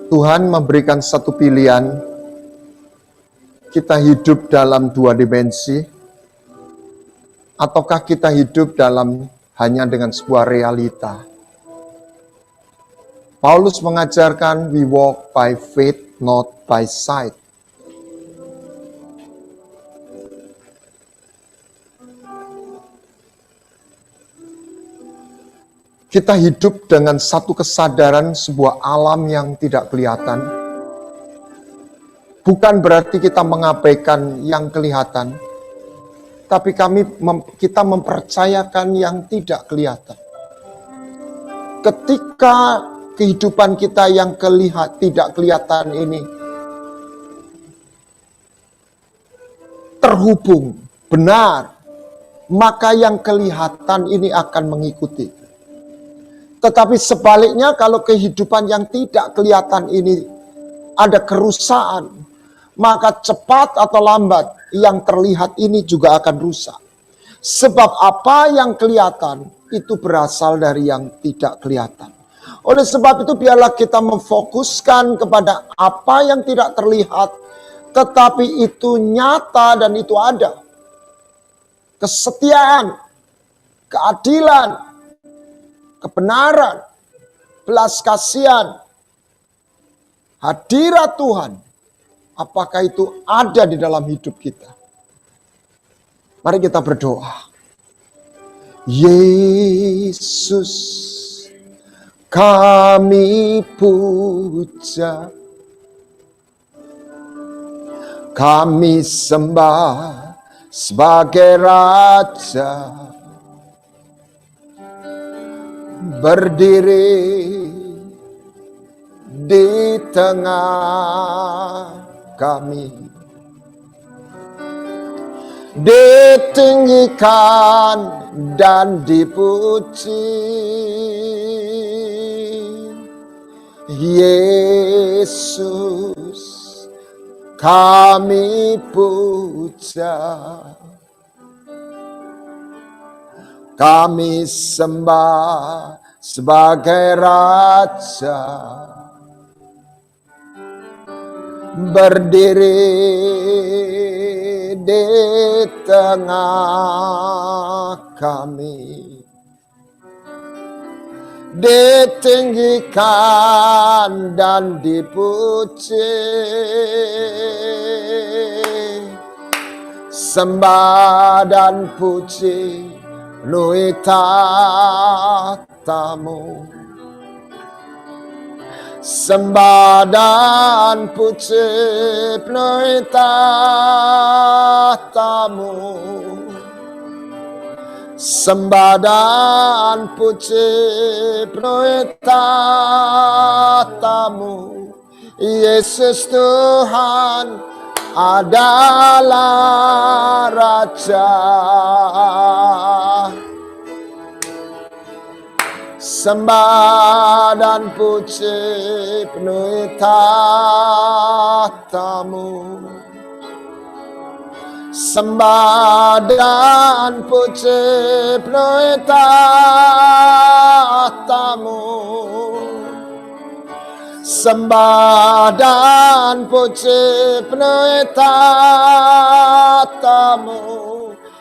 Tuhan memberikan satu pilihan, kita hidup dalam dua dimensi, ataukah kita hidup dalam hanya dengan sebuah realita. Paulus mengajarkan we walk by faith, not by sight. Kita hidup dengan satu kesadaran sebuah alam yang tidak kelihatan. Bukan berarti kita mengabaikan yang kelihatan, tapi kita mempercayakan yang tidak kelihatan. Ketika kehidupan kita yang tidak kelihatan ini terhubung, benar, maka yang kelihatan ini akan mengikuti. Tetapi sebaliknya, kalau kehidupan yang tidak kelihatan ini ada kerusakan, maka cepat atau lambat yang terlihat ini juga akan rusak. Sebab apa yang kelihatan itu berasal dari yang tidak kelihatan. Oleh sebab itu biarlah kita memfokuskan kepada apa yang tidak terlihat, tetapi itu nyata dan itu ada. Kesetiaan, keadilan, kebenaran, belas kasihan, hadirat Tuhan, apakah itu ada di dalam hidup kita? Mari kita berdoa. Yesus, kami puja, kami sembah sebagai Raja. Berdiri di tengah kami, ditinggikan dan dipuji. Yesus, kami puja, kami sembah sebagai Raja. Berdiri di tengah kami, ditinggikan dan dipuji. Sembah dan puji penuhi tatamu, sembah dan puji penuhi tatamu, sembah dan puji penuhi tatamu. Yesus Tuhan adalah Raja. Sembah dan puji penuhi tatamu, sembah dan puji penuhi tatamu, sembah dan puji penuhi tatamu.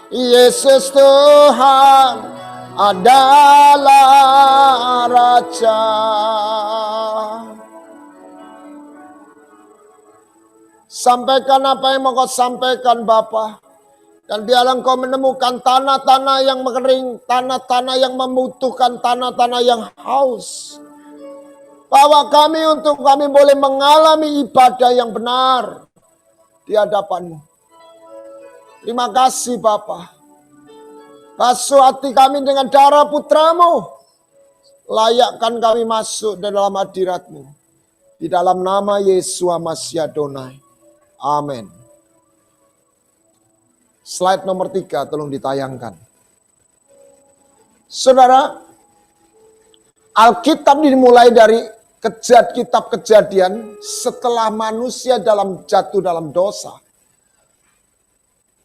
Yesus Tuhan adalah Raja. Sampaikan apa yang mau kau sampaikan Bapa. Dan biarlah engkau menemukan tanah-tanah yang mengering, tanah-tanah yang membutuhkan, tanah-tanah yang haus. Bahwa kami boleh mengalami ibadah yang benar di hadapan-Mu. Terima kasih Bapa. Basuh hati kami dengan darah putra-Mu. Layakkan kami masuk dalam hadirat-Mu. Di dalam nama Yesus Masih Adonai. Amin. Slide nomor 3 tolong ditayangkan. Saudara, Alkitab dimulai dari kitab Kejadian setelah manusia jatuh dalam dosa.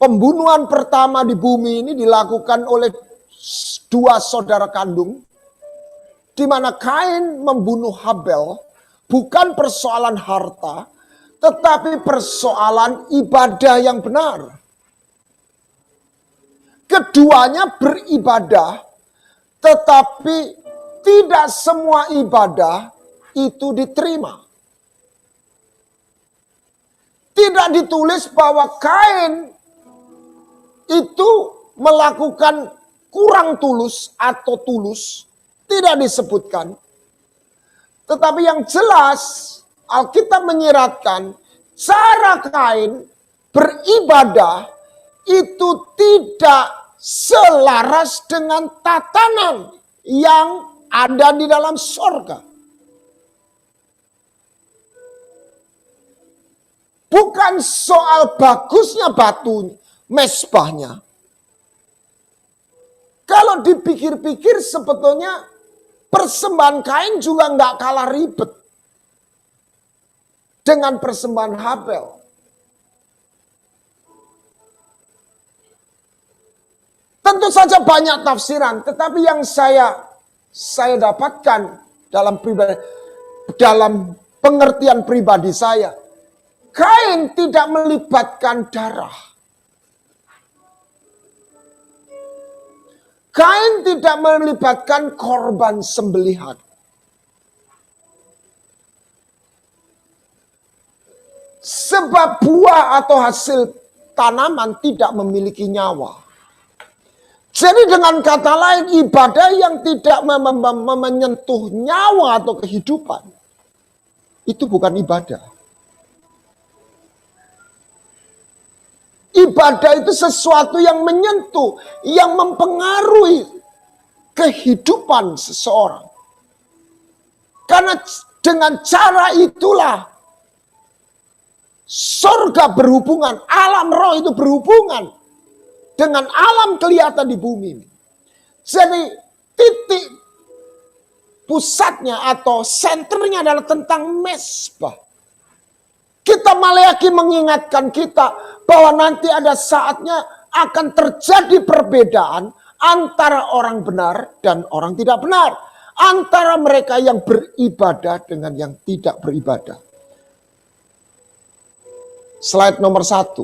Pembunuhan pertama di bumi ini dilakukan oleh dua saudara kandung, di mana Kain membunuh Habel Bukan persoalan harta, tetapi persoalan ibadah yang benar. Keduanya beribadah, tetapi tidak semua ibadah itu diterima. Tidak ditulis bahwa Kain itu melakukan kurang tulus atau tulus. Tidak disebutkan. Tetapi yang jelas Alkitab menyiratkan cara Kain beribadah itu tidak selaras dengan tatanan yang ada di dalam sorga. Bukan soal bagusnya batu mesbahnya. Kalau dipikir-pikir sebetulnya persembahan Kain juga nggak kalah ribet dengan persembahan Habel. Tentu saja banyak tafsiran, tetapi yang saya dapatkan dalam pengertian pribadi saya, Kain tidak melibatkan darah. Kain tidak melibatkan korban sembelihan. Sebab buah atau hasil tanaman tidak memiliki nyawa. Jadi dengan kata lain, ibadah yang tidak menyentuh nyawa atau kehidupan, itu bukan ibadah. Ibadah itu sesuatu yang menyentuh, yang mempengaruhi kehidupan seseorang. Karena dengan cara itulah surga berhubungan, alam roh itu berhubungan dengan alam kelihatan di bumi. Jadi titik pusatnya atau senternya adalah tentang mesbah. Kita Maleakhi mengingatkan kita bahwa nanti ada saatnya akan terjadi perbedaan antara orang benar dan orang tidak benar. Antara mereka yang beribadah dengan yang tidak beribadah. Slide nomor 1.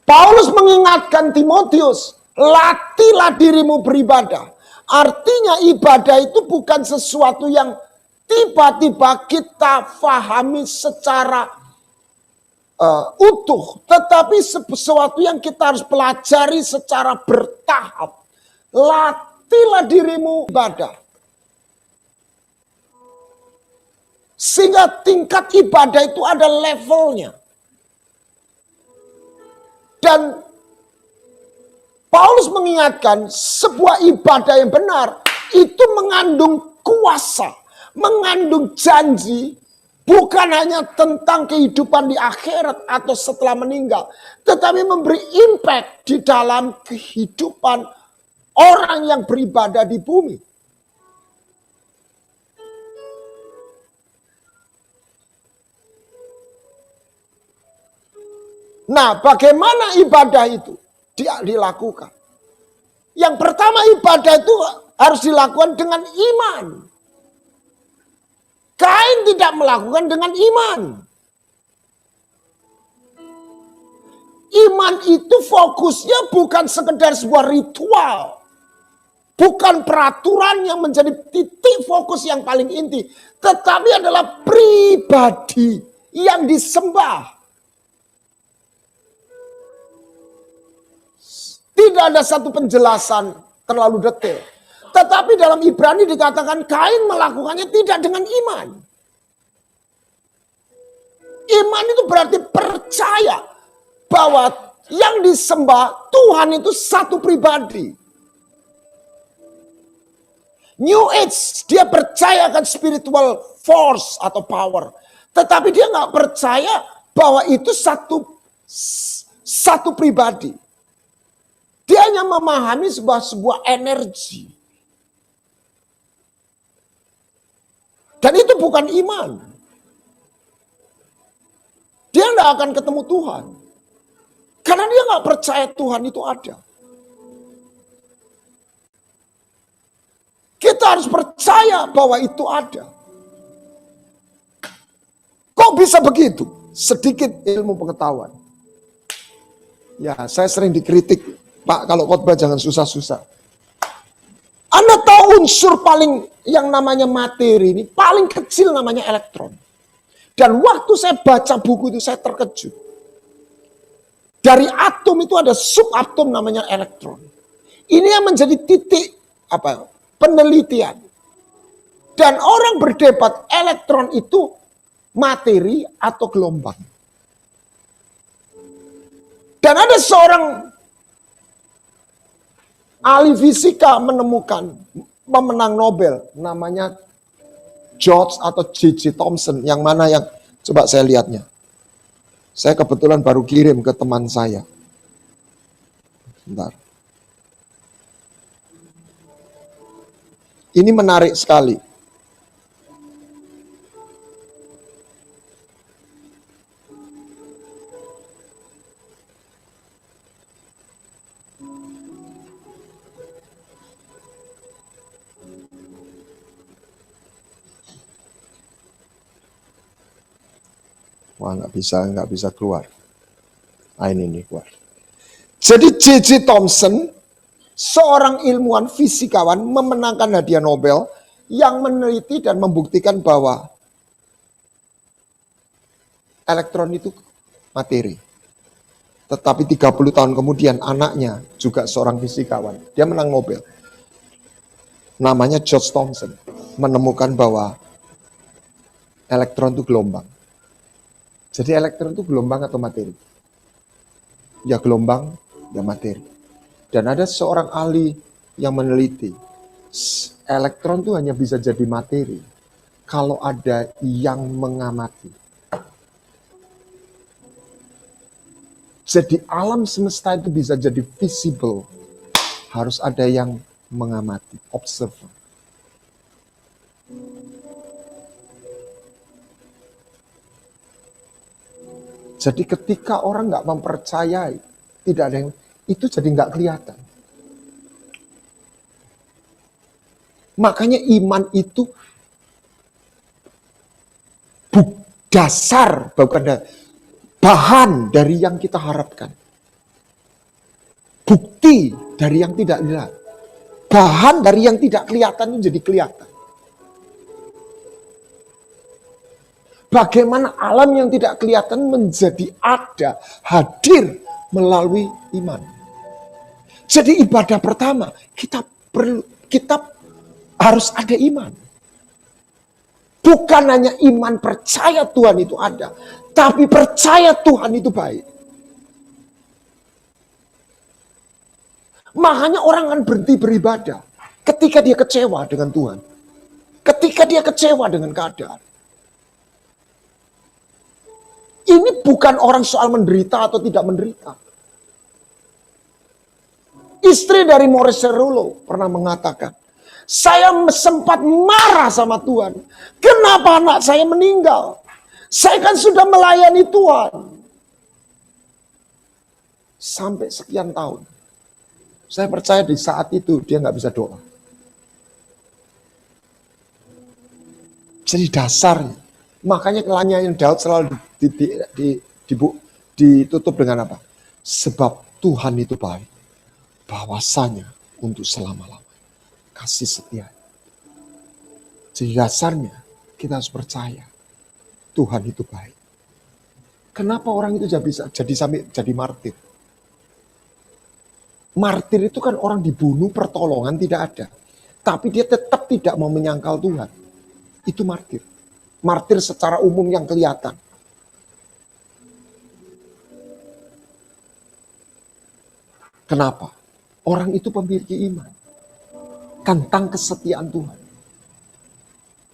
Paulus mengingatkan Timotius, latihlah dirimu beribadah. Artinya ibadah itu bukan sesuatu yang tiba-tiba kita fahami secara utuh. Tetapi sesuatu yang kita harus pelajari secara bertahap. Latihlah dirimu ibadah. Sehingga tingkat ibadah itu ada levelnya. Dan Paulus mengingatkan sebuah ibadah yang benar itu mengandung kuasa. Mengandung janji bukan hanya tentang kehidupan di akhirat atau setelah meninggal, tetapi memberi impact di dalam kehidupan orang yang beribadah di bumi. Nah, bagaimana ibadah itu dilakukan? Yang pertama, ibadah itu harus dilakukan dengan iman. Kain tidak melakukan dengan iman. Iman itu fokusnya bukan sekedar sebuah ritual. Bukan peraturan yang menjadi titik fokus yang paling inti. Tetapi adalah pribadi yang disembah. Tidak ada satu penjelasan terlalu detail. Tetapi dalam Ibrani dikatakan Kain melakukannya tidak dengan iman. Iman itu berarti percaya bahwa yang disembah Tuhan itu satu pribadi. New Age, dia percaya akan spiritual force atau power. Tetapi dia nggak percaya bahwa itu satu pribadi. Dia hanya memahami sebuah energi. Dan itu bukan iman. Dia tidak akan ketemu Tuhan. Karena dia nggak percaya Tuhan itu ada. Kita kita harus percaya bahwa itu ada. Kok bisa begitu? Sedikit ilmu pengetahuan. Ya, saya sering dikritik, Pak, kalau khotbah jangan susah-susah. Anda tahu unsur paling yang namanya materi ini, paling kecil namanya elektron. Dan waktu saya baca buku itu saya terkejut. Dari atom itu ada subatom namanya elektron. Ini yang menjadi titik penelitian. Dan orang berdebat elektron itu materi atau gelombang. Dan ada seorang ahli fisika menemukan pemenang Nobel namanya George atau J.J. Thomson. Yang mana yang coba saya lihatnya. Saya kebetulan baru kirim ke teman saya. Bentar. Ini menarik sekali. Wah, nggak bisa keluar. Ini keluar. Jadi J.J. Thomson, seorang ilmuwan fisikawan memenangkan hadiah Nobel yang meneliti dan membuktikan bahwa elektron itu materi. Tetapi 30 tahun kemudian anaknya juga seorang fisikawan, dia menang Nobel. Namanya George Thomson, menemukan bahwa elektron itu gelombang. Jadi elektron itu gelombang atau materi? Ya gelombang, ya materi. Dan ada seorang ahli yang meneliti, elektron itu hanya bisa jadi materi kalau ada yang mengamati. Jadi alam semesta itu bisa jadi visible, harus ada yang mengamati, observer. Jadi ketika orang nggak mempercayai, tidak ada yang, itu jadi nggak kelihatan. Makanya iman itu dasar, bukan bahan dari yang kita harapkan. Bukti dari yang tidak dilihat. Bahan dari yang tidak kelihatan itu jadi kelihatan. Bagaimana alam yang tidak kelihatan menjadi ada, hadir melalui iman. Jadi ibadah pertama, kita harus ada iman. Bukan hanya iman percaya Tuhan itu ada, tapi percaya Tuhan itu baik. Makanya orang akan berhenti beribadah ketika dia kecewa dengan Tuhan. Ketika dia kecewa dengan keadaan. Ini bukan orang soal menderita atau tidak menderita. Istri dari Maurice Cerullo pernah mengatakan, saya sempat marah sama Tuhan. Kenapa anak saya meninggal? Saya kan sudah melayani Tuhan. Sampai sekian tahun. Saya percaya di saat itu dia nggak bisa doa. Jadi dasarnya. Makanya kelanyangan Daud selalu ditutup dengan apa? Sebab Tuhan itu baik. Bahwasanya untuk selama-lamanya. Kasih setia. Jadi dasarnya kita harus percaya. Tuhan itu baik. Kenapa orang itu bisa jadi martir? Martir itu kan orang dibunuh, pertolongan tidak ada. Tapi dia tetap tidak mau menyangkal Tuhan. Itu martir. Martir secara umum yang kelihatan. Kenapa? Orang itu memiliki iman. Tentang kesetiaan Tuhan.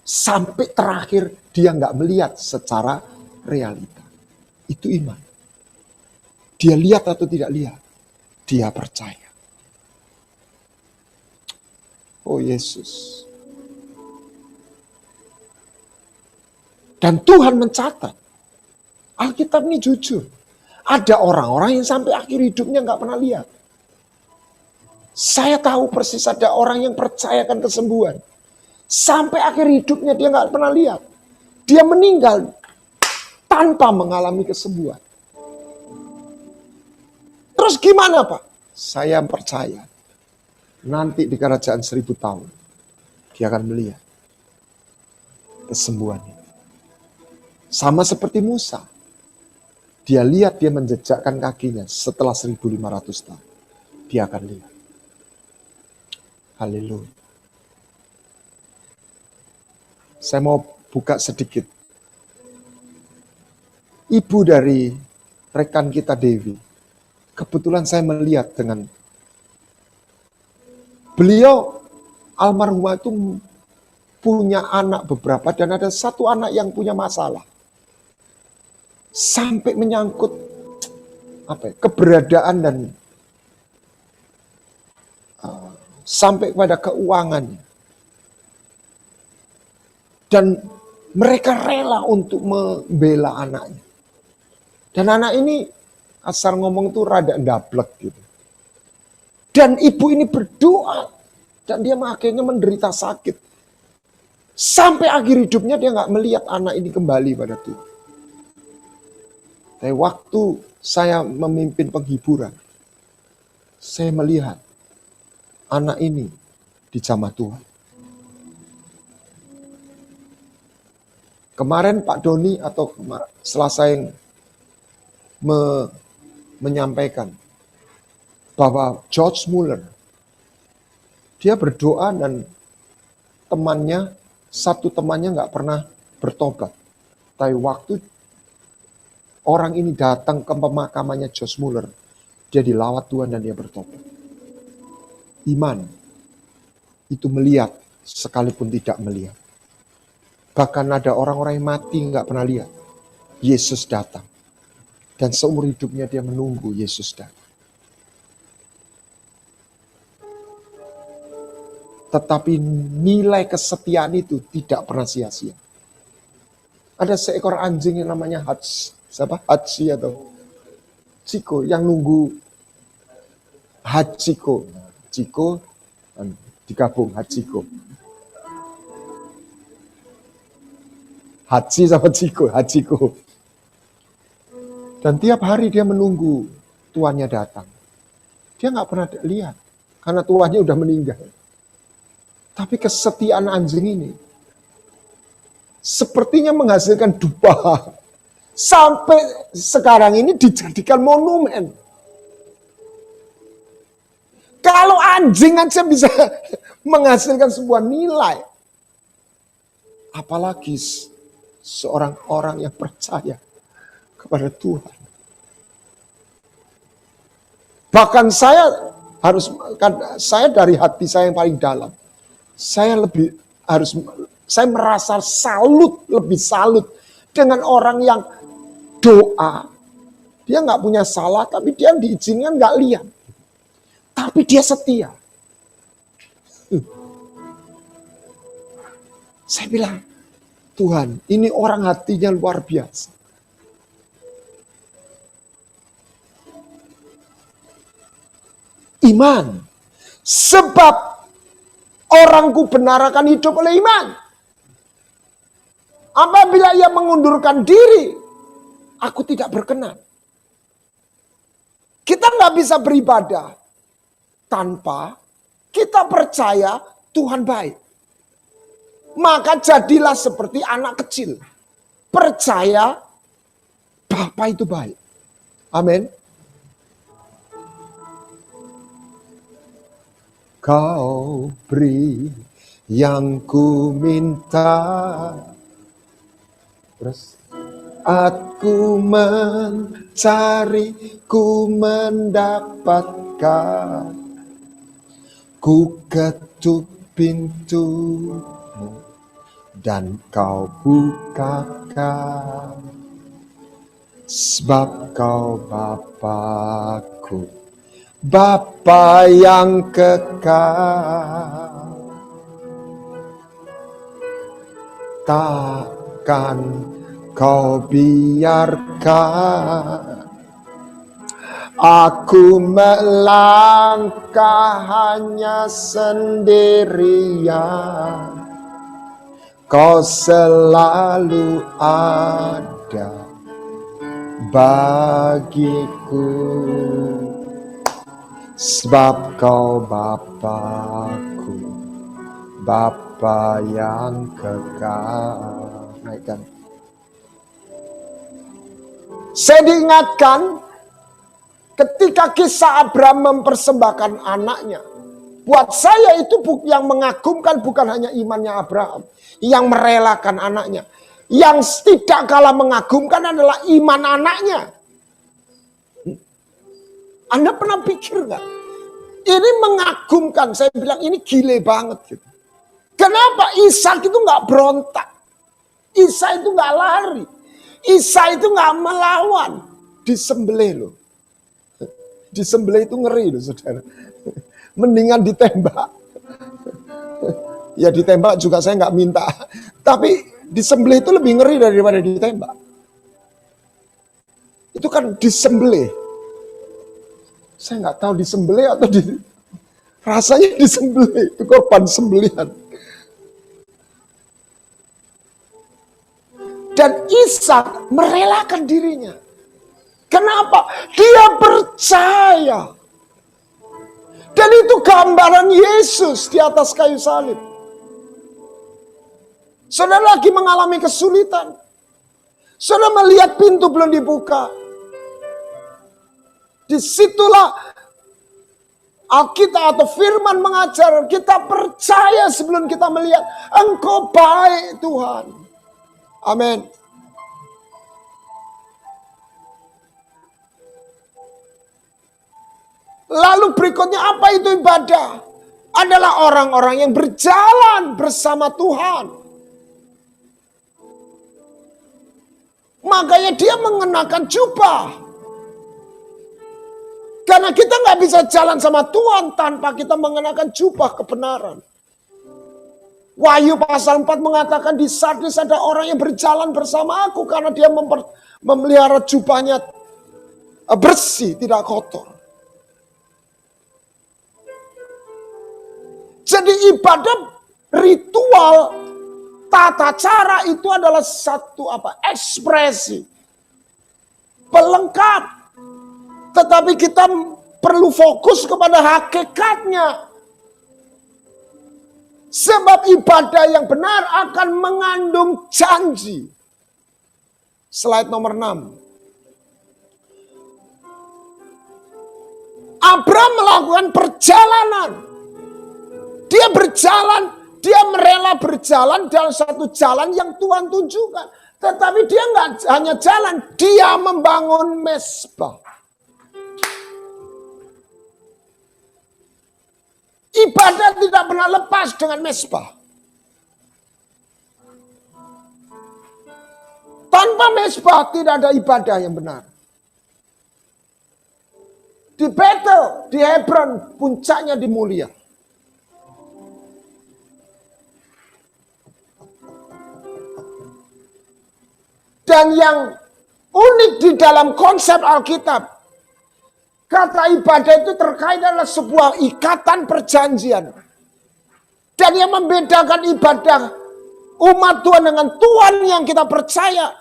Sampai terakhir dia nggak melihat secara realita. Itu iman. Dia lihat atau tidak lihat. Dia percaya. Oh Yesus. Dan Tuhan mencatat. Alkitab ini jujur. Ada orang-orang yang sampai akhir hidupnya nggak pernah lihat. Saya tahu persis ada orang yang percayakan kesembuhan. Sampai akhir hidupnya dia nggak pernah lihat. Dia meninggal tanpa mengalami kesembuhan. Terus gimana Pak? Saya percaya nanti di kerajaan 1000 tahun dia akan melihat kesembuhan itu. Sama seperti Musa. Dia lihat dia menjejakkan kakinya setelah 1500 tahun. Dia akan lihat. Haleluya. Saya mau buka sedikit. Ibu dari rekan kita Dewi. Kebetulan saya melihat dengan beliau almarhumah itu punya anak beberapa dan ada satu anak yang punya masalah. Sampai menyangkut keberadaan dan sampai pada keuangannya. Dan mereka rela untuk membela anaknya. Dan anak ini asal ngomong itu rada ndablek gitu. Dan ibu ini berdoa dan dia akhirnya menderita sakit. Sampai akhir hidupnya dia nggak melihat anak ini kembali pada Tuhan. Tapi waktu saya memimpin penghiburan, saya melihat anak ini dijamah Tuhan. Kemarin Pak Doni atau setelah saya menyampaikan bahwa George Muller, dia berdoa dan satu temannya nggak pernah bertobat. Tapi waktu orang ini datang ke pemakamannya George Muller, dia dilawat Tuhan dan dia bertobat. Iman itu melihat sekalipun tidak melihat. Bahkan ada orang-orang yang mati nggak pernah lihat. Yesus datang. Dan seumur hidupnya dia menunggu Yesus datang. Tetapi nilai kesetiaan itu tidak pernah sia-sia. Ada seekor anjing yang namanya Hachi atau Ciko yang nunggu Hachiko. Ciko digabung Hachiko. Haji sama Ciko, Hachiko. Dan tiap hari dia menunggu tuannya datang. Dia nggak pernah lihat karena tuannya udah meninggal. Tapi kesetiaan anjing ini sepertinya menghasilkan dupa. Sampai sekarang ini dijadikan monumen. Kalau anjing aja bisa menghasilkan sebuah nilai. Apalagi seorang orang yang percaya kepada Tuhan. Bahkan saya dari hati saya yang paling dalam. Saya merasa lebih salut dengan orang yang doa. Dia nggak punya salah, tapi dia diizinkan nggak lihat. Tapi dia setia. Saya bilang, Tuhan, ini orang hatinya luar biasa. Iman. Sebab orangku benar akan hidup oleh iman. Apabila ia mengundurkan diri, aku tidak berkenan. Kita nggak bisa beribadah tanpa kita percaya Tuhan baik. Maka jadilah seperti anak kecil. Percaya Bapa itu baik. Amin. Kau beri yang ku minta. Terus. Aku mencari, ku mendapatkan. Ku ketuk pintu dan kau bukakan, sebab kau Bapa-Ku, Bapa yang kekal. Takkan kau biarkan aku melangkah hanya sendirian. Kau selalu ada bagiku, sebab kau Bapakku, Bapa yang kekal. Naikkan. Saya diingatkan ketika kisah Abraham mempersembahkan anaknya. Buat saya itu yang mengagumkan bukan hanya imannya Abraham, yang merelakan anaknya. Yang tidak kalah mengagumkan adalah iman anaknya. Anda pernah pikir nggak? Ini mengagumkan, saya bilang ini gile banget gitu. Kenapa Ishak itu nggak berontak? Ishak itu nggak lari. Ishak itu nggak melawan. Disembelih loh. Disembelih itu ngeri loh saudara. Mendingan ditembak. Ya ditembak juga saya nggak minta. Tapi disembelih itu lebih ngeri daripada ditembak. Itu kan disembelih. Saya nggak tahu disembelih atau rasanya disembelih. Itu korban sembelihan. Dan Ishak merelakan dirinya. Kenapa? Dia percaya. Dan itu gambaran Yesus di atas kayu salib. Saudara lagi mengalami kesulitan. Saudara melihat pintu belum dibuka. Disitulah Alkitab atau firman mengajar kita percaya sebelum kita melihat. Engkau baik Tuhan. Amin. Lalu berikutnya apa itu ibadah? Adalah orang-orang yang berjalan bersama Tuhan. Makanya dia mengenakan jubah. Karena kita nggak bisa jalan sama Tuhan tanpa kita mengenakan jubah kebenaran. Wahyu pasal 4 mengatakan di Sardis ada orang yang berjalan bersama aku karena dia memelihara jubahnya bersih, tidak kotor. Jadi ibadah ritual tata cara itu adalah satu ekspresi pelengkap. Tetapi kita perlu fokus kepada hakikatnya. Sebab ibadah yang benar akan mengandung janji. Slide nomor 6. Abraham melakukan perjalanan. Dia berjalan, dia merela berjalan dalam satu jalan yang Tuhan tunjukkan. Tetapi dia nggak hanya jalan, dia membangun mezbah. Ibadah tidak pernah lepas dengan mezbah. Tanpa mezbah tidak ada ibadah yang benar. Di Betel, di Hebron, puncaknya di Mulia. Dan yang unik di dalam konsep Alkitab, kata ibadah itu terkait adalah sebuah ikatan perjanjian. Dan yang membedakan ibadah umat Tuhan dengan Tuhan yang kita percaya,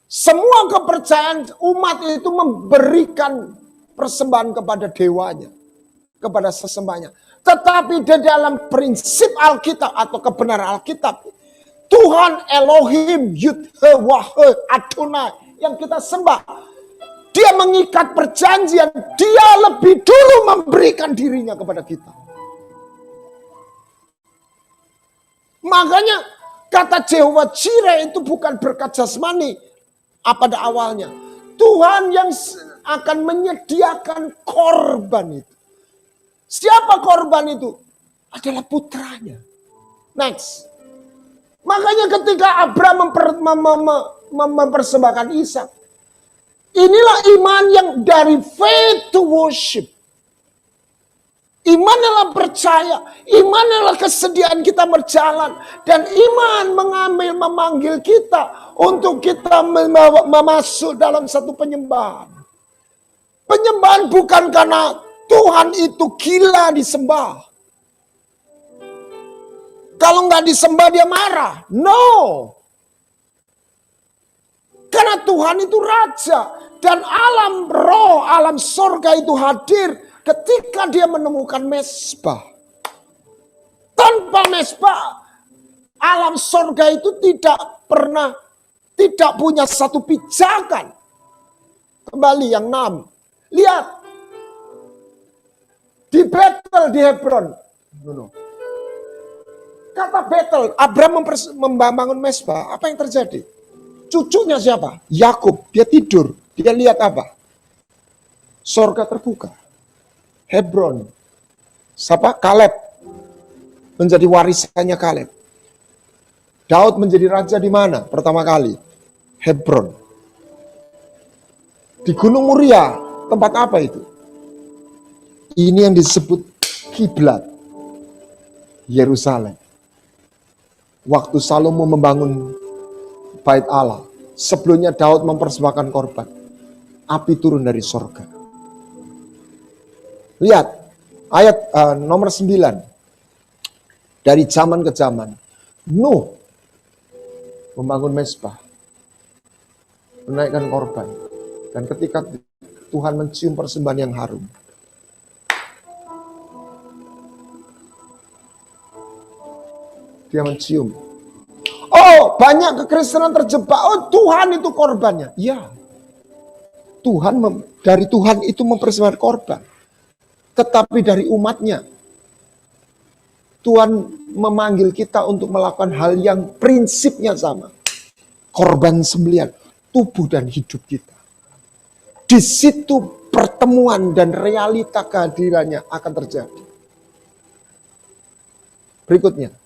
semua kepercayaan umat itu memberikan persembahan kepada dewanya, kepada sesembahnya. Tetapi di dalam prinsip Alkitab atau kebenaran Alkitab, Tuhan Elohim Yud-He-Wah-He Adonai yang kita sembah, dia mengikat perjanjian, dia lebih dulu memberikan dirinya kepada kita. Makanya kata Jehovah Jireh itu bukan berkat jasmani pada awalnya. Tuhan yang akan menyediakan korban itu. Siapa korban itu? Adalah putranya. Next. Makanya ketika Abraham mempersembahkan Ishak, inilah iman yang dari faith to worship. Iman adalah percaya, iman adalah kesediaan kita berjalan, dan iman memanggil kita untuk kita masuk dalam satu penyembahan. Penyembahan bukan karena Tuhan itu gila disembah. Kalau nggak disembah dia marah. No. Karena Tuhan itu raja. Dan alam roh, alam sorga itu hadir ketika dia menemukan mezbah. Tanpa mezbah, alam sorga itu tidak punya satu pijakan. Kembali yang 6. Lihat. Di Betel, di Hebron. Kata Betel, Abraham membangun mezbah. Apa yang terjadi? Cucunya siapa? Yakub. Dia tidur. Dia lihat apa? Sorga terbuka. Hebron. Siapa? Kaleb. Menjadi warisannya Kaleb. Daud menjadi raja di mana? Pertama kali. Hebron. Di Gunung Muria. Tempat apa itu? Ini yang disebut kiblat. Yerusalem. Waktu Salomo membangun Bait Allah. Sebelumnya Daud mempersembahkan korban. Api turun dari sorga. Lihat. Ayat nomor 9. Dari zaman ke zaman. Nuh. Membangun mezbah. Menaikkan korban. Dan ketika Tuhan mencium persembahan yang harum. Dia mencium. Oh, banyak kekristenan terjebak. Oh, Tuhan itu korbannya. Ya. Dari Tuhan itu mempersembahkan korban. Tetapi dari umatnya. Tuhan memanggil kita untuk melakukan hal yang prinsipnya sama. Korban sembelihan. Tubuh dan hidup kita. Di situ pertemuan dan realita kehadirannya akan terjadi. Berikutnya.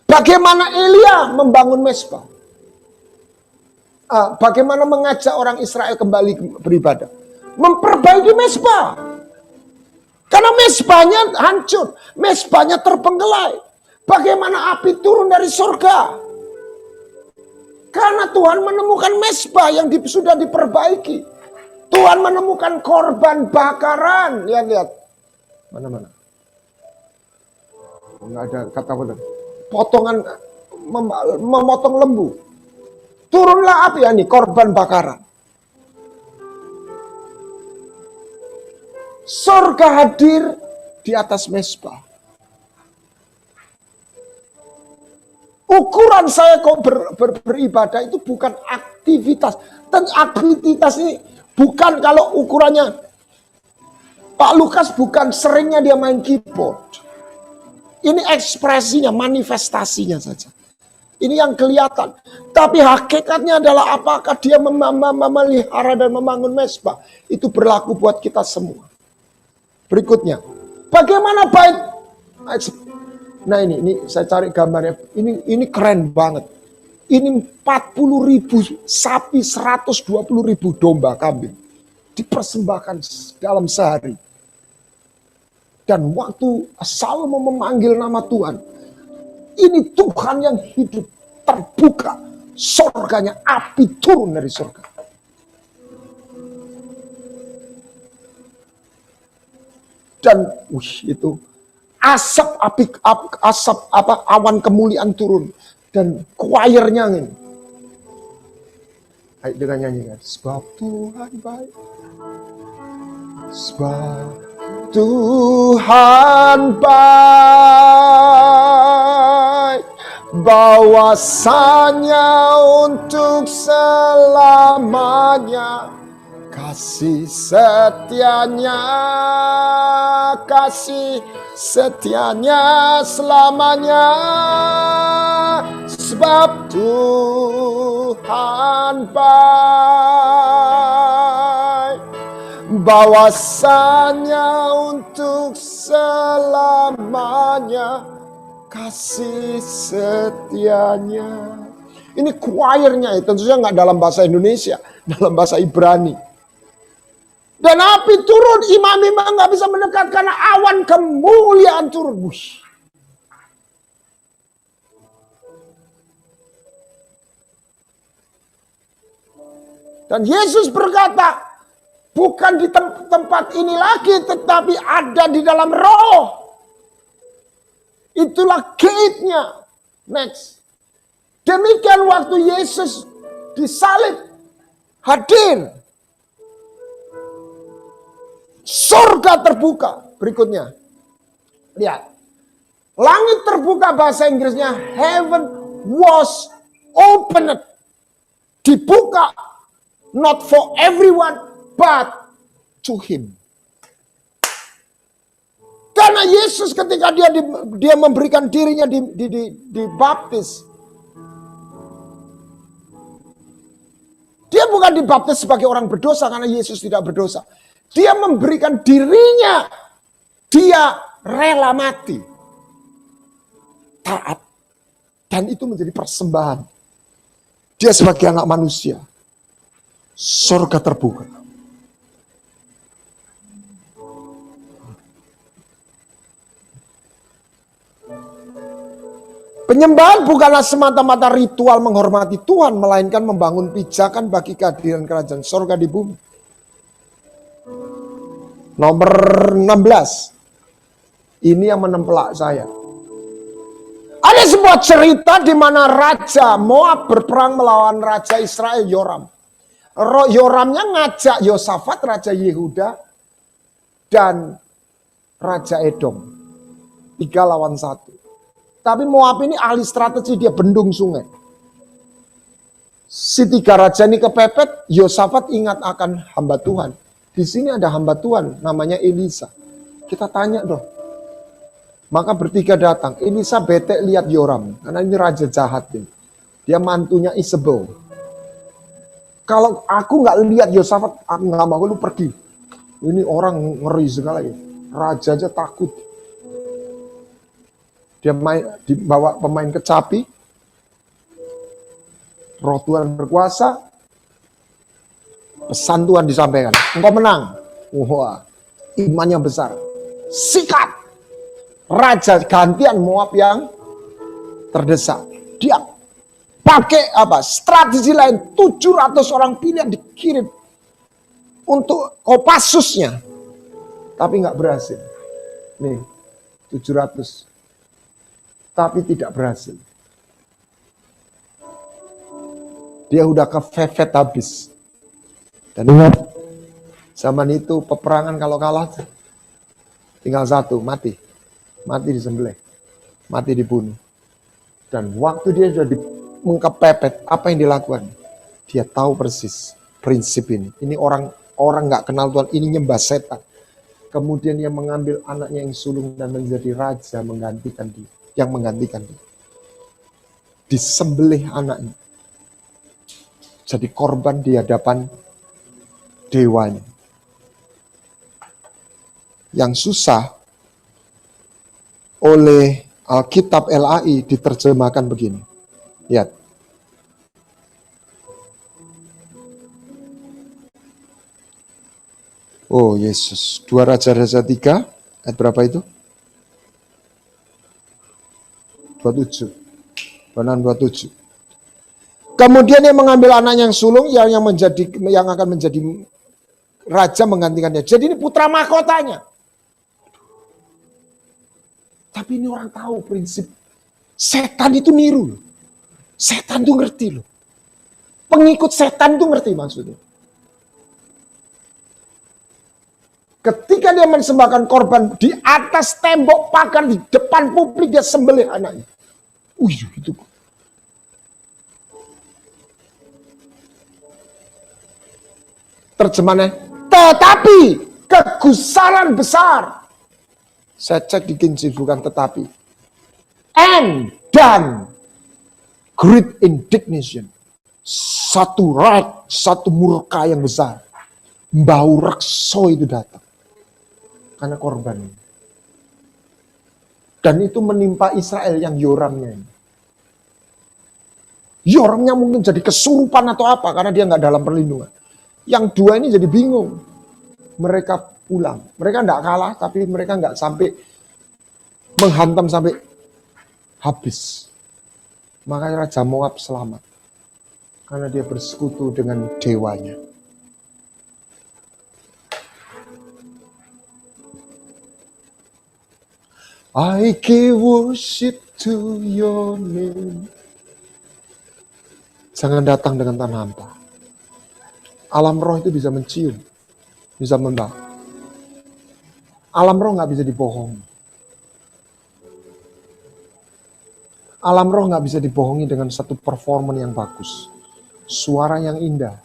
Bagaimana Elia membangun mezbah? Bagaimana mengajak orang Israel kembali beribadah? Memperbaiki mezbah. Karena mezbahnya hancur. Mezbahnya terbengkelai. Bagaimana api turun dari surga? Karena Tuhan menemukan mezbah yang sudah diperbaiki. Tuhan menemukan korban bakaran. Lihat. Mana-mana. Enggak ada kata benar. Potongan memotong lembu. Turunlah api, ini korban bakaran. Surga hadir di atas mezbah. Ukuran saya kok beribadah itu bukan aktivitas. Dan aktivitas ini bukan kalau ukurannya Pak Lukas bukan seringnya dia main keyboard. Ini ekspresinya, manifestasinya saja. Ini yang kelihatan. Tapi hakikatnya adalah apakah dia memelihara dan membangun mezbah. Itu berlaku buat kita semua. Berikutnya. Bagaimana bait. Nah ini saya cari gambarnya. Ini keren banget. Ini 40.000 sapi, 120.000 domba kambing. Dipersembahkan dalam sehari. Dan waktu Salomo memanggil nama Tuhan. Ini Tuhan yang hidup terbuka. Surganya api turun dari surga. Dan itu awan kemuliaan turun. Dan choirnya ini. Ayo dengan nyanyikan. Sebab Tuhan baik. Sebab Tuhan baik, bahwasanya untuk selamanya, kasih setianya selamanya. Sebab Tuhan baik, bahwasanya untuk selamanya, kasih setianya. Ini choirnya, tentunya nggak dalam bahasa Indonesia, dalam bahasa Ibrani. Dan api turun, imam-imam nggak bisa mendekat karena awan kemuliaan turun. Wush. Dan Yesus berkata, bukan di tempat ini lagi, tetapi ada di dalam roh. Itulah gate-nya. Next. Demikian waktu Yesus disalib, hadir. Surga terbuka. Berikutnya. Lihat. Langit terbuka, bahasa Inggrisnya heaven was opened. Dibuka. Not for everyone, but to him. Karena Yesus ketika dia memberikan dirinya dibaptis, dia bukan dibaptis sebagai orang berdosa karena Yesus tidak berdosa. Dia memberikan dirinya, dia rela mati, taat, dan itu menjadi persembahan. Dia sebagai anak manusia, surga terbuka. Penyembahan bukanlah semata-mata ritual menghormati Tuhan, melainkan membangun pijakan bagi kehadiran kerajaan surga di bumi. Nomor 16. Ini yang menempelak saya. Ada sebuah cerita di mana Raja Moab berperang melawan Raja Israel Yoram. Yoramnya ngajak Yosafat, Raja Yehuda, dan Raja Edom. 3 lawan 1. Tapi Moab ini ahli strategi, dia bendung sungai. Si 3 raja ini kepepet, Yosafat ingat akan hamba Tuhan. Di sini ada hamba Tuhan, namanya Elisa. Kita tanya dong. Maka bertiga datang. Elisa bete lihat Yoram, karena ini raja jahat ini. Dia mantunya Isabel. Kalau aku nggak lihat Yosafat, aku nggak mau, lu pergi. Ini orang ngeri sekali. Raja aja takut. Dia dibawa pemain kecapi. Roh Tuhan berkuasa. Pesan Tuhan disampaikan. Engkau menang. Wah, imannya besar. Sikat. Raja gantian Moab yang terdesak. Dia pakai strategi lain. 700 orang pilihan dikirim untuk Kopassusnya. Tapi nggak berhasil. Nih, 700. Tapi tidak berhasil. Dia udah kefefet habis. Dan ingat, zaman itu peperangan kalau kalah tinggal satu, mati. Mati disembelih. Mati dibunuh. Dan waktu dia sudah mengkepepet, apa yang dilakukan? Dia tahu persis prinsip ini. Ini orang nggak kenal Tuhan, ini nyembah setan. Kemudian dia mengambil anaknya yang sulung dan menjadi raja menggantikan dia. Yang menggantikan dia. Disembelih anaknya. Jadi korban di hadapan dewanya. Yang susah oleh Alkitab LAI diterjemahkan begini. Lihat. Oh Yesus. 2 Raja-Raja 3. Ayat berapa itu? 27. Yohanan 27. Kemudian dia mengambil anaknya yang sulung yang akan menjadi raja menggantikannya. Jadi ini putra mahkotanya. Tapi ini orang tahu prinsip. Setan itu niru. Setan itu ngerti loh. Pengikut setan itu ngerti maksudnya. Ketika dia mensembahkan korban di atas tembok pagar di depan publik, dia sembelih anaknya. Itu. Terjemahannya, tetapi kegusaran besar. Saya cek di King James bukan tetapi. Dan great indignation. Satu murka yang besar. Bau rakso itu datang. Karena korban. Dan itu menimpa Israel yang Yoramnya. Yoramnya mungkin jadi kesurupan atau apa. Karena dia nggak dalam perlindungan. Yang dua ini jadi bingung. Mereka pulang. Mereka nggak kalah, tapi mereka nggak sampai menghantam sampai habis. Makanya Raja Moab selamat. Karena dia bersekutu dengan dewanya. I give worship to your name. Jangan datang dengan tanah hampa. Alam roh itu bisa mencium, bisa membah. Alam roh nggak bisa dibohongi. Alam roh nggak bisa dibohongi dengan satu performan yang bagus, suara yang indah,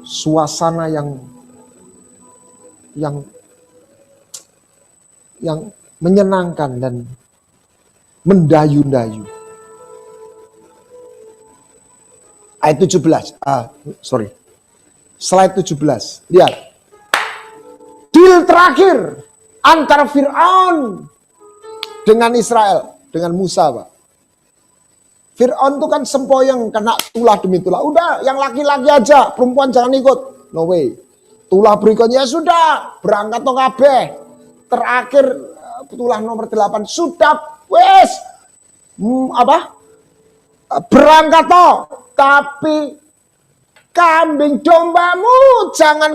suasana yang menyenangkan dan mendayu-dayu. Ayat 17, slide 17, lihat. Deal terakhir antara Fir'aun dengan Israel, dengan Musa, Pak. Fir'aun itu kan sempoyong, kena tulah demi tulah. Udah, yang laki-laki aja, perempuan jangan ikut. No way. Tulah berikutnya sudah, berangkat to kabeh. Terakhir tulah nomor 8 sudah, wes. Berangkat to, tapi kambing dombamu jangan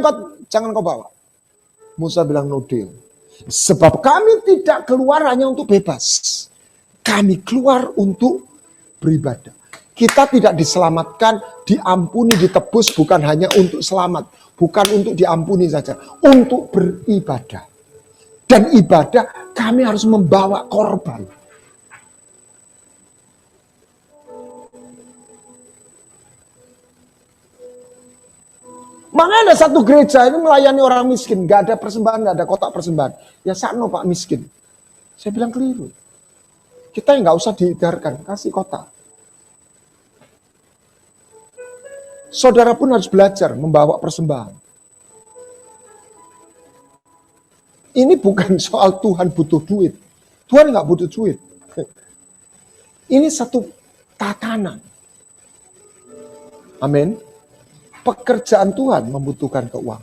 kau bawa. Musa bilang no deal. Sebab kami tidak keluar hanya untuk bebas. Kami keluar untuk beribadah. Kita tidak diselamatkan, diampuni, ditebus bukan hanya untuk selamat. Bukan untuk diampuni saja. Untuk beribadah. Dan ibadah kami harus membawa korban. Makanya ada satu gereja ini melayani orang miskin. Gak ada persembahan, gak ada kotak persembahan. Ya sakno Pak miskin. Saya bilang keliru. Kita yang gak usah diedarkan, kasih kotak. Saudara pun harus belajar membawa persembahan. Ini bukan soal Tuhan butuh duit. Tuhan gak butuh duit. Ini satu tatanan. Amin. Pekerjaan Tuhan membutuhkan keuangan.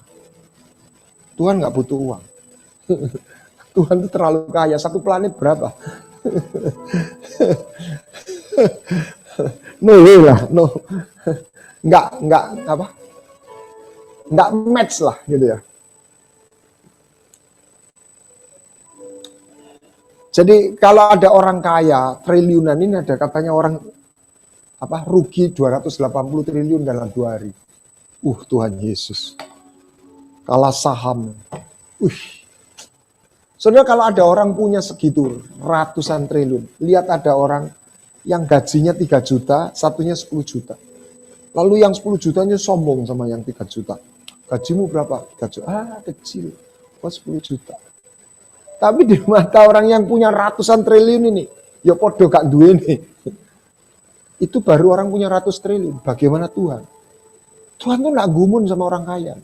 Tuhan nggak butuh uang. Tuhan itu terlalu kaya. Satu planet berapa? No way lah, no. Nggak match lah gitu ya. Jadi kalau ada orang kaya, triliunan ini ada katanya orang rugi 280 triliun dalam 2 hari. Tuhan Yesus. Kalah saham. Saudara, kalau ada orang punya segitu ratusan triliun, lihat ada orang yang gajinya 3 juta, satunya 10 juta. Lalu yang 10 jutanya sombong sama yang 3 juta. Gajimu berapa? 3 juta. Kecil. Kok 10 juta? Tapi di mata orang yang punya ratusan triliun ini, ya podo gak duwe nih. Itu baru orang punya 100 triliun. Bagaimana Tuhan? Tuhan tuh gak gumun sama orang kaya.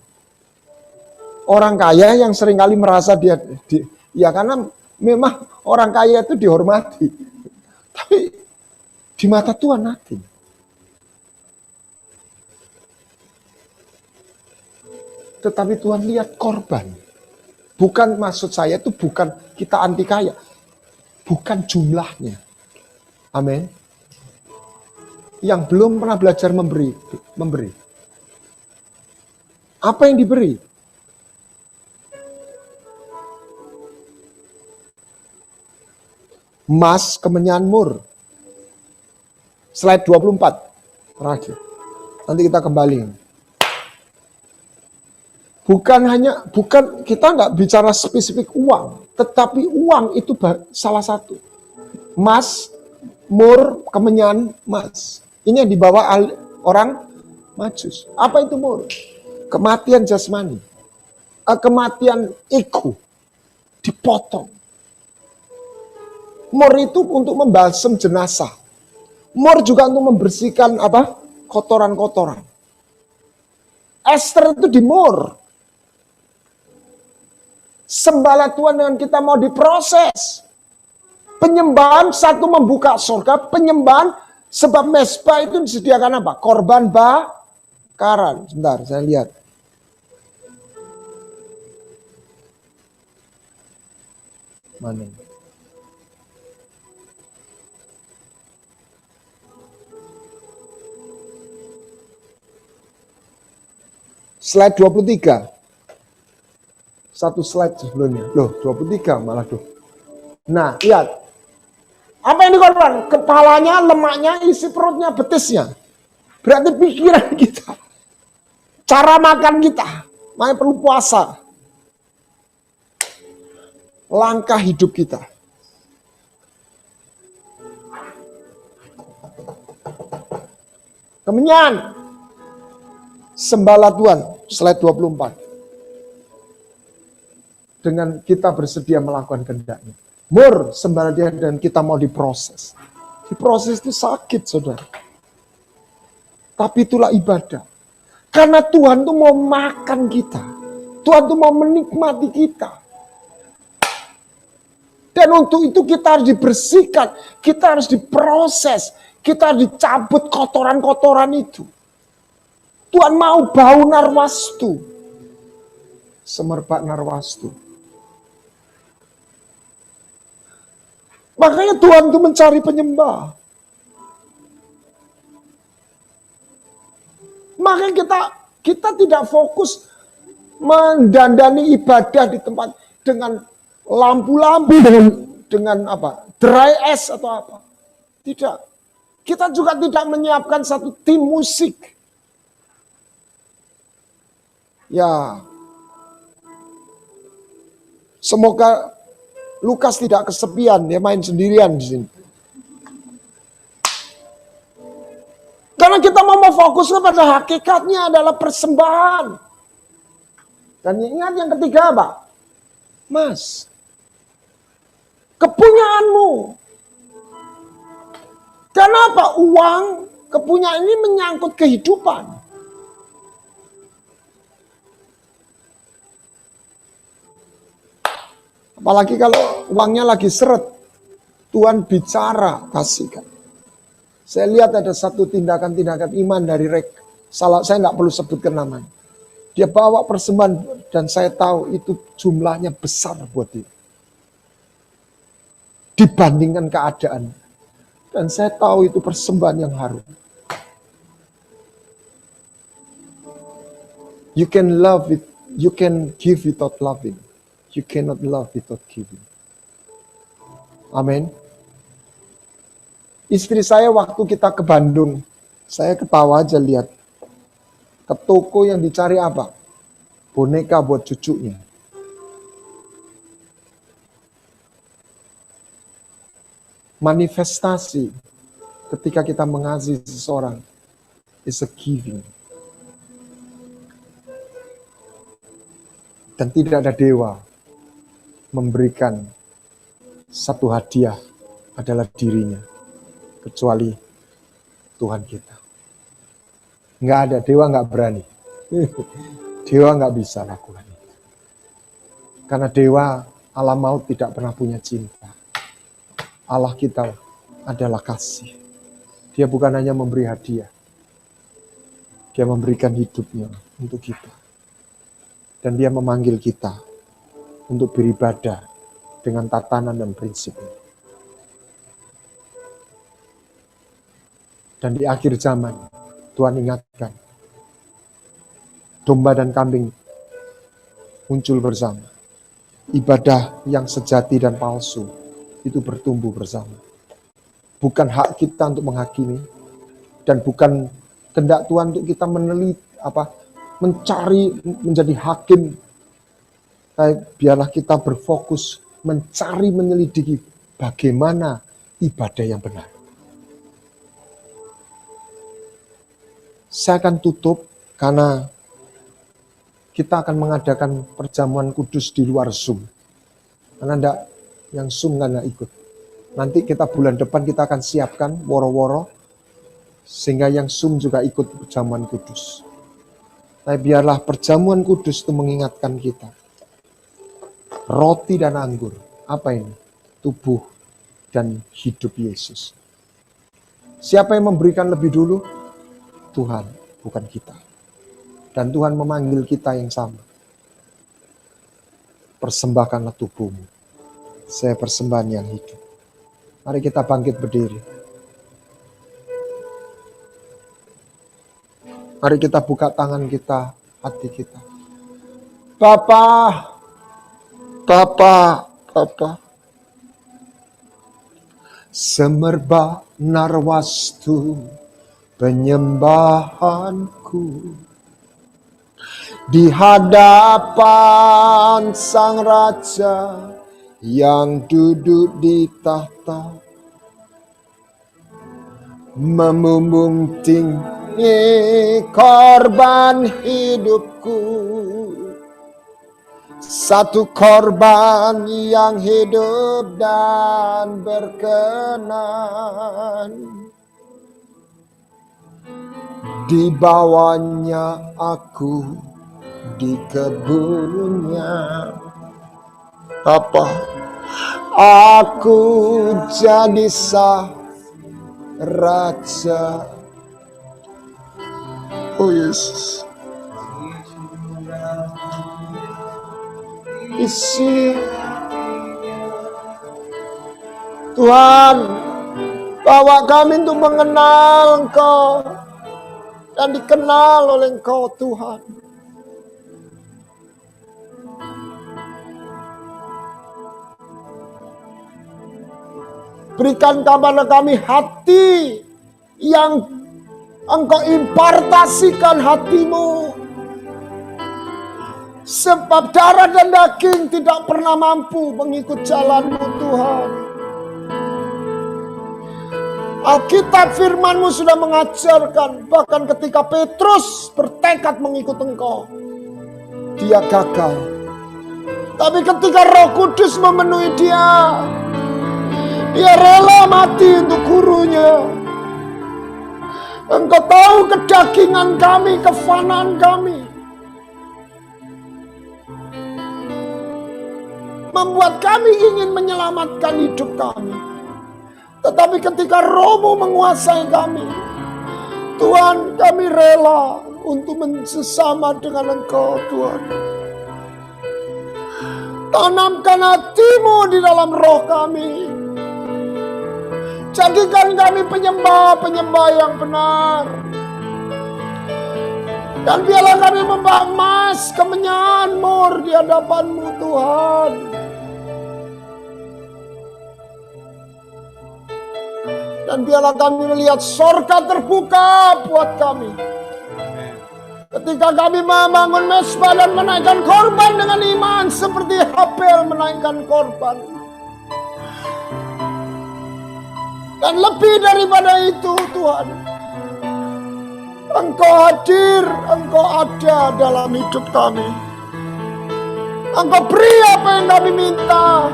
Orang kaya yang seringkali merasa ya karena memang orang kaya itu dihormati. Tapi di mata Tuhan nothing. Tetapi Tuhan lihat korban. Bukan, maksud saya itu bukan kita anti kaya. Bukan jumlahnya. Amin. Yang belum pernah belajar memberi. Apa yang diberi? Emas, kemenyan, mur. Slide 24. Terakhir. Nanti kita kembali. Bukan kita nggak bicara spesifik uang, tetapi uang itu salah satu. Emas, mur, kemenyan, emas. Ini yang dibawa orang Majus. Apa itu mur? Kematian jasmani. Kematian ego. Dipotong. Mur itu untuk membalsem jenazah. Mur juga untuk membersihkan kotoran-kotoran. Esther itu dimur. Sembahlah Tuhan dengan kita mau diproses. Penyembahan satu membuka surga, penyembahan sebab mesbah itu disediakan apa? Korban bakaran. Sebentar, saya lihat. Mana? Slide 23. Satu slide sebelumnya. Loh, 23 malah tuh. Nah, lihat. Apa yang dikorban? Kepalanya, lemaknya, isi perutnya, betisnya. Berarti pikiran kita. Cara makan kita. Makanya perlu puasa. Langkah hidup kita. Kemenyan. Sembahlah Tuhan. Slide 24. Dengan kita bersedia melakukan kehendaknya. Sembahlah Dia dan kita mau diproses. Diproses itu sakit, saudara. Tapi itulah ibadah. Karena Tuhan tuh mau makan kita. Tuhan tuh mau menikmati kita. Dan untuk itu kita harus dibersihkan. Kita harus diproses. Kita harus dicabut kotoran-kotoran itu. Tuhan mau bau narwastu. Semerbak narwastu. Makanya Tuhan tuh mencari penyembah. Makanya kita tidak fokus mendandani ibadah di tempat dengan lampu-lampu, dengan apa? Dry ice atau apa. Tidak. Kita juga tidak menyiapkan satu tim musik. Ya. Semoga Lukas tidak kesepian, dia main sendirian di sini. Karena kita mau fokus kepada hakikatnya adalah persembahan. Dan ingat yang ketiga apa? Mas, kepunyaanmu. Kenapa uang, kepunyaan ini menyangkut kehidupan? Apalagi kalau uangnya lagi seret. Tuhan bicara, kasihkan. Saya lihat ada satu tindakan-tindakan iman dari saya tidak perlu sebutkan namanya. Dia bawa persembahan dan saya tahu itu jumlahnya besar buat dia. Dibandingkan keadaan. Dan saya tahu itu persembahan yang harum. You can love it, you can give without loving. You cannot love without giving. Amin. Istri saya waktu kita ke Bandung, saya ketawa aja lihat. Ke toko yang dicari apa? Boneka buat cucunya. Manifestasi ketika kita mengasihi seseorang is a giving. Dan tidak ada dewa memberikan satu hadiah adalah dirinya. Kecuali Tuhan kita. Nggak ada, dewa nggak berani. Dewa nggak bisa lakukan itu. Karena dewa, alam maut tidak pernah punya cinta. Allah kita adalah kasih. Dia bukan hanya memberi hadiah. Dia memberikan hidupnya untuk kita. Dan dia memanggil kita untuk beribadah dengan tatanan dan prinsipnya. Dan di akhir zaman, Tuhan ingatkan, domba dan kambing muncul bersama. Ibadah yang sejati dan palsu itu bertumbuh bersama. Bukan hak kita untuk menghakimi, dan bukan kehendak Tuhan untuk kita mencari menjadi hakim. Biarlah kita berfokus mencari, menyelidiki bagaimana ibadah yang benar. Saya akan tutup karena kita akan mengadakan perjamuan kudus di luar Zoom. Karena enggak, yang Zoom enggak ikut. Nanti kita bulan depan kita akan siapkan woro-woro sehingga yang Zoom juga ikut perjamuan kudus. Tapi biarlah perjamuan kudus itu mengingatkan kita. Roti dan anggur, apa ini? Tubuh dan hidup Yesus. Siapa yang memberikan lebih dulu? Tuhan, bukan kita. Dan Tuhan memanggil kita yang sama. Persembahkanlah tubuhmu. Saya persembahan yang hidup. Mari kita bangkit berdiri. Mari kita buka tangan kita, hati kita. Bapa, semerbak narwastu penyembahanku di hadapan Sang Raja yang duduk di tahta, memumbung tinggi korban hidupku, satu korban yang hidup dan berkenan. Dibawanya aku di kebunnya, apa? Aku jadi sah raja. Oh Yesus, isi Tuhan, bawa kami untuk mengenal Engkau dan dikenal oleh Engkau Tuhan. Berikan kepada kami hati yang Engkau impartasikan hatimu. Sebab darah dan daging tidak pernah mampu mengikut jalanmu Tuhan. Alkitab firman-Mu sudah mengajarkan, bahkan ketika Petrus bertekad mengikut Engkau, dia gagal. Tapi ketika Roh Kudus memenuhi dia rela mati untuk gurunya. Engkau tahu kedagingan kami, kefanaan kami, membuat kami ingin menyelamatkan hidup kami. Tetapi ketika Roh-Mu menguasai kami, Tuhan, kami rela untuk sesama dengan Engkau, Tuhan. Tanamkan hati-Mu di dalam roh kami. Jadikan kami penyembah-penyembah yang benar. Dan biarlah kami membawa emas kemenyan mur di hadapan-Mu Tuhan. Dan biarlah kami melihat sorga terbuka buat kami. Ketika kami membangun mezbah dan menaikkan korban dengan iman seperti Habel menaikkan korban. Dan lebih daripada itu Tuhan, Engkau hadir, Engkau ada dalam hidup kami. Engkau beri apa yang kami minta.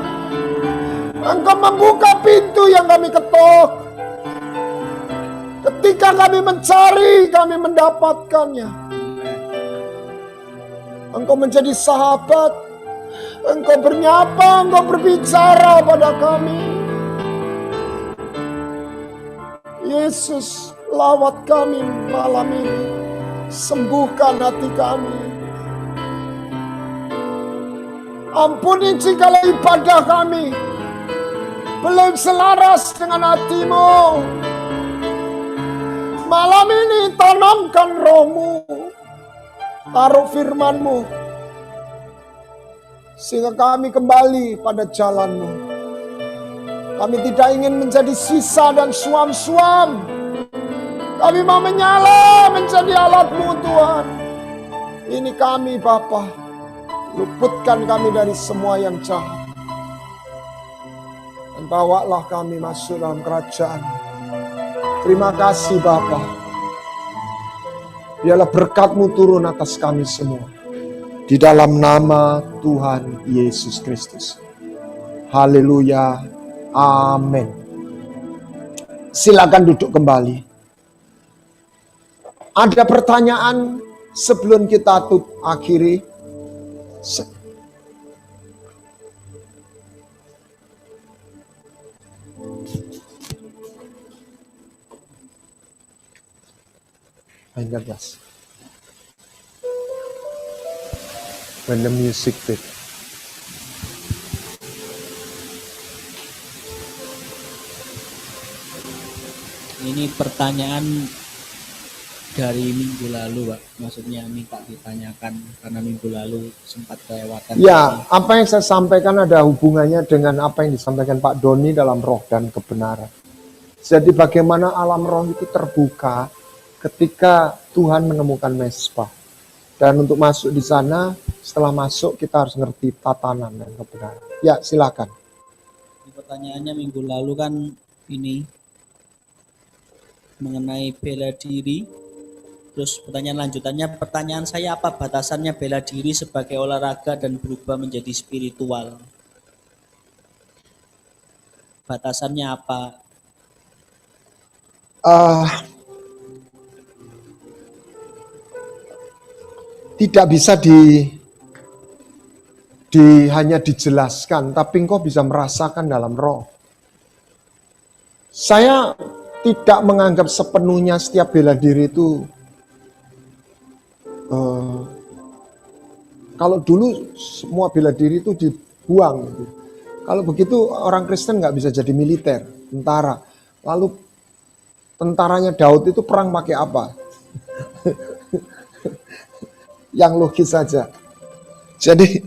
Engkau membuka pintu yang kami ketuk. Ketika kami mencari, kami mendapatkannya. Engkau menjadi sahabat. Engkau bernyapa, Engkau berbicara pada kami. Yesus, lawat kami malam ini. Sembuhkan hati kami. Ampuni jikalau ibadah kami belum selaras dengan hati-Mu. Malam ini tanamkan Roh-Mu, taruh firman-Mu, sehingga kami kembali pada jalan-Mu. Kami tidak ingin menjadi sisa dan suam-suam. Kami mau menyala menjadi alat-Mu Tuhan. Ini kami Bapa, luputkan kami dari semua yang jahat. Dan bawalah kami masuk dalam kerajaan. Terima kasih Bapa. Biarlah berkat-Mu turun atas kami semua. Di dalam nama Tuhan Yesus Kristus. Haleluya. Amin. Silakan duduk kembali. Ada pertanyaan sebelum kita akhiri? When the music fits. Ini pertanyaan dari minggu lalu, Pak. Maksudnya minta ditanyakan karena minggu lalu sempat kelewatan. Ya, apa yang saya sampaikan ada hubungannya dengan apa yang disampaikan Pak Doni dalam roh dan kebenaran. Jadi bagaimana alam roh itu terbuka ketika Tuhan menemukan mesbah. Dan untuk masuk di sana, setelah masuk kita harus ngerti tatanan dan kebenaran. Ya, silakan. Pertanyaannya minggu lalu kan ini mengenai bela diri. Terus pertanyaan lanjutannya, pertanyaan saya apa batasannya bela diri sebagai olahraga dan berubah menjadi spiritual? Batasannya apa? Tidak bisa hanya dijelaskan, tapi engkau bisa merasakan dalam roh. Saya tidak menganggap sepenuhnya setiap bela diri itu kalau dulu semua bela diri itu dibuang. Gitu. Kalau begitu orang Kristen nggak bisa jadi militer, tentara. Lalu tentaranya Daud itu perang pakai apa? Yang logis saja. Jadi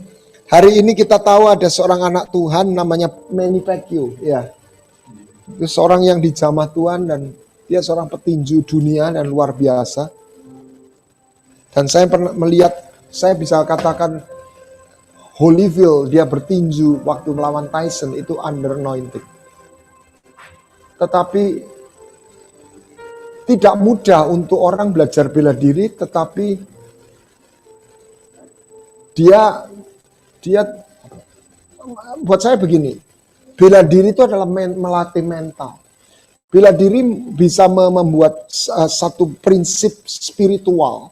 hari ini kita tahu ada seorang anak Tuhan namanya Manny Pacquiao, ya. Itu seorang yang dijamah Tuhan dan dia seorang petinju dunia dan luar biasa. Dan saya pernah melihat, saya bisa katakan Holyfield dia bertinju waktu melawan Tyson itu under anointing. Tetapi tidak mudah untuk orang belajar bela diri, tetapi dia buat saya begini, bela diri itu adalah melatih mental. Bela diri bisa membuat satu prinsip spiritual,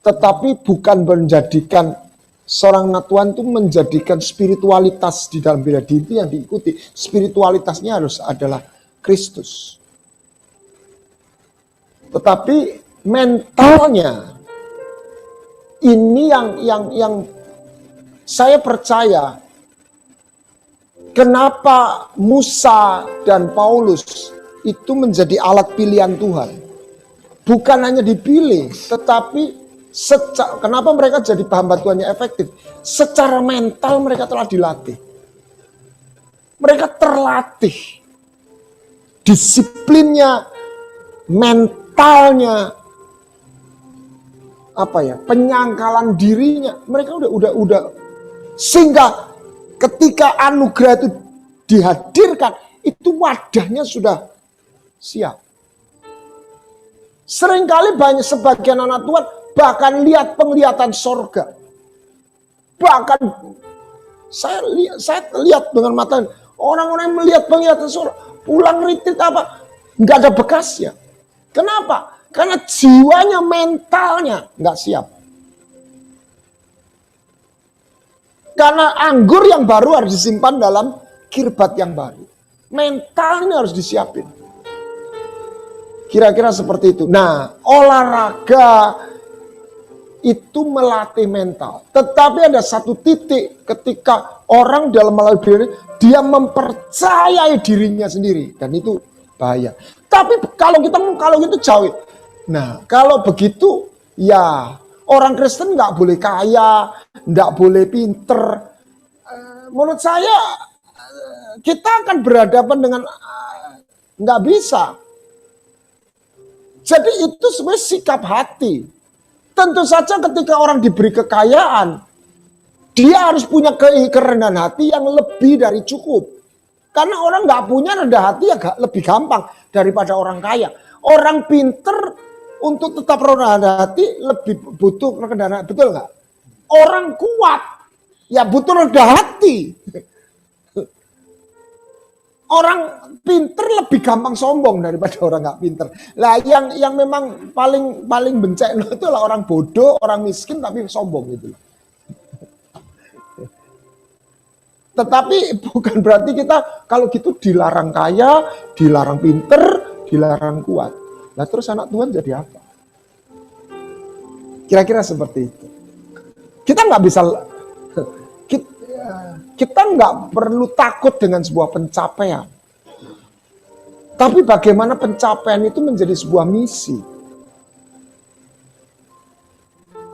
tetapi bukan menjadikan seorang anak Tuhan itu menjadikan spiritualitas di dalam bela diri itu yang diikuti. Spiritualitasnya harus adalah Kristus. Tetapi mentalnya ini yang saya percaya kenapa Musa dan Paulus itu menjadi alat pilihan Tuhan. Bukan hanya dipilih, tetapi kenapa mereka jadi hamba Tuhan yang efektif? Secara mental mereka telah dilatih. Mereka terlatih. Disiplinnya, mentalnya, penyangkalan dirinya, mereka udah sehingga ketika anugerah itu dihadirkan, itu wadahnya sudah siap. Seringkali sebagian anak Tuhan bahkan lihat penglihatan sorga. Bahkan saya lihat dengan mata orang-orang yang melihat penglihatan sorga, pulang retreat nggak ada bekasnya. Kenapa? Karena jiwanya, mentalnya nggak siap. Karena anggur yang baru harus disimpan dalam kirbat yang baru. Mentalnya harus disiapin. Kira-kira seperti itu. Nah, olahraga itu melatih mental. Tetapi ada satu titik ketika orang dalam melatih diri, dia mempercayai dirinya sendiri. Dan itu bahaya. Tapi kalau gitu jauh. Nah, kalau begitu ya orang Kristen nggak boleh kaya, nggak boleh pinter. Menurut saya kita akan berhadapan dengan nggak bisa. Jadi itu sebenarnya sikap hati. Tentu saja ketika orang diberi kekayaan, dia harus punya kerendahan hati yang lebih dari cukup. Karena orang nggak punya rendah hati ya lebih gampang daripada orang kaya. Orang pinter untuk tetap rendah hati lebih butuh kerendahan hati, betul nggak? Orang kuat ya butuh rendah hati. Orang pinter lebih gampang sombong daripada orang nggak pinter. Lah yang memang paling bencek itu lah orang bodoh, orang miskin tapi sombong gitu. Tetapi bukan berarti kita kalau gitu dilarang kaya, dilarang pinter, dilarang kuat. Nah terus anak Tuhan jadi apa? Kira-kira seperti itu. Kita nggak bisa, kita nggak perlu takut dengan sebuah pencapaian. Tapi bagaimana pencapaian itu menjadi sebuah misi.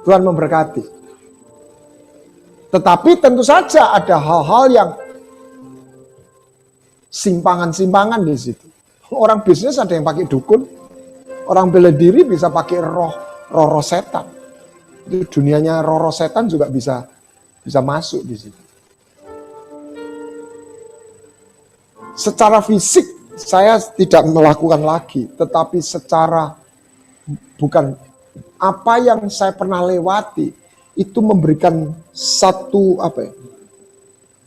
Tuhan memberkati. Tetapi tentu saja ada hal-hal yang simpangan-simpangan di situ. Orang bisnis ada yang pakai dukun, orang bela diri bisa pakai roh setan. Itu dunianya roh setan juga bisa masuk di situ. Secara fisik saya tidak melakukan lagi, tetapi secara bukan apa yang saya pernah lewati itu memberikan satu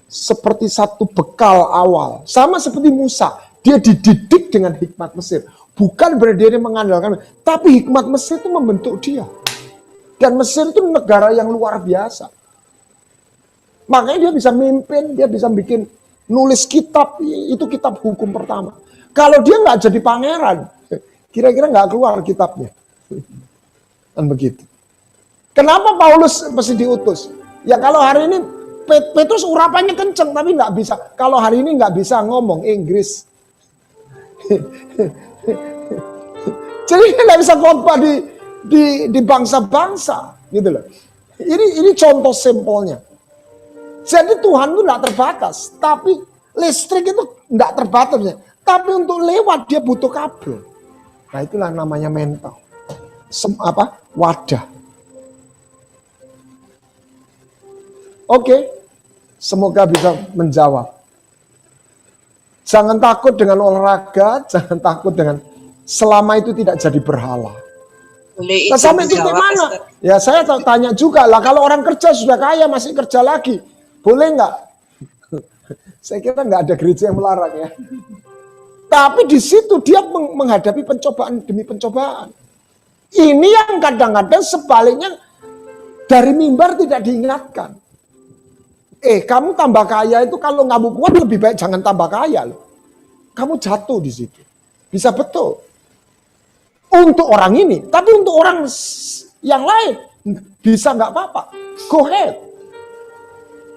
seperti satu bekal awal. Sama seperti Musa, dia dididik dengan hikmat Mesir. Bukan berarti dia mengandalkan, tapi hikmat Mesir itu membentuk dia. Dan Mesir itu negara yang luar biasa. Makanya dia bisa mimpin, dia bisa bikin nulis kitab, itu kitab hukum pertama. Kalau dia nggak jadi pangeran, kira-kira nggak keluar kitabnya. Dan begitu. Kenapa Paulus mesti diutus? Ya kalau hari ini Petrus urapannya kenceng tapi nggak bisa. Kalau hari ini nggak bisa ngomong Inggris. Jadi nggak bisa khotbah di bangsa-bangsa, gitu loh. Ini contoh simpelnya. Jadi Tuhan itu nggak terbatas, tapi listrik itu nggak terbatas. Tapi untuk lewat dia butuh kabel. Nah itulah namanya mental. Wadah. Oke, semoga bisa menjawab. Jangan takut dengan olahraga, jangan takut dengan selama itu tidak jadi berhala. Nah, sampai titik mana? Ya saya tanya juga lah, kalau orang kerja sudah kaya masih kerja lagi, boleh nggak? Saya kira nggak ada gereja yang melarang ya. Tapi di situ dia menghadapi pencobaan demi pencobaan. Ini yang kadang-kadang sebaliknya dari mimbar tidak diingatkan. Kamu tambah kaya itu kalau kamu kuat lebih baik jangan tambah kaya loh. Kamu jatuh di situ. Bisa betul. Untuk orang ini, tapi untuk orang yang lain bisa nggak apa-apa. Go ahead.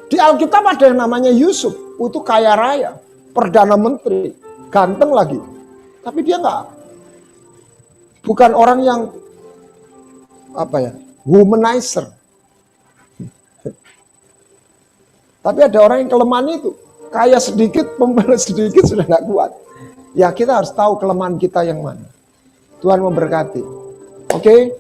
Di Alkitab ada yang namanya Yusuf, itu kaya raya, perdana menteri, ganteng lagi. Tapi dia nggak, bukan orang yang womanizer. Tapi ada orang yang kelemahan itu, kaya sedikit, pembeli sedikit sudah nggak kuat. Ya kita harus tahu kelemahan kita yang mana. Tuhan memberkati. Oke?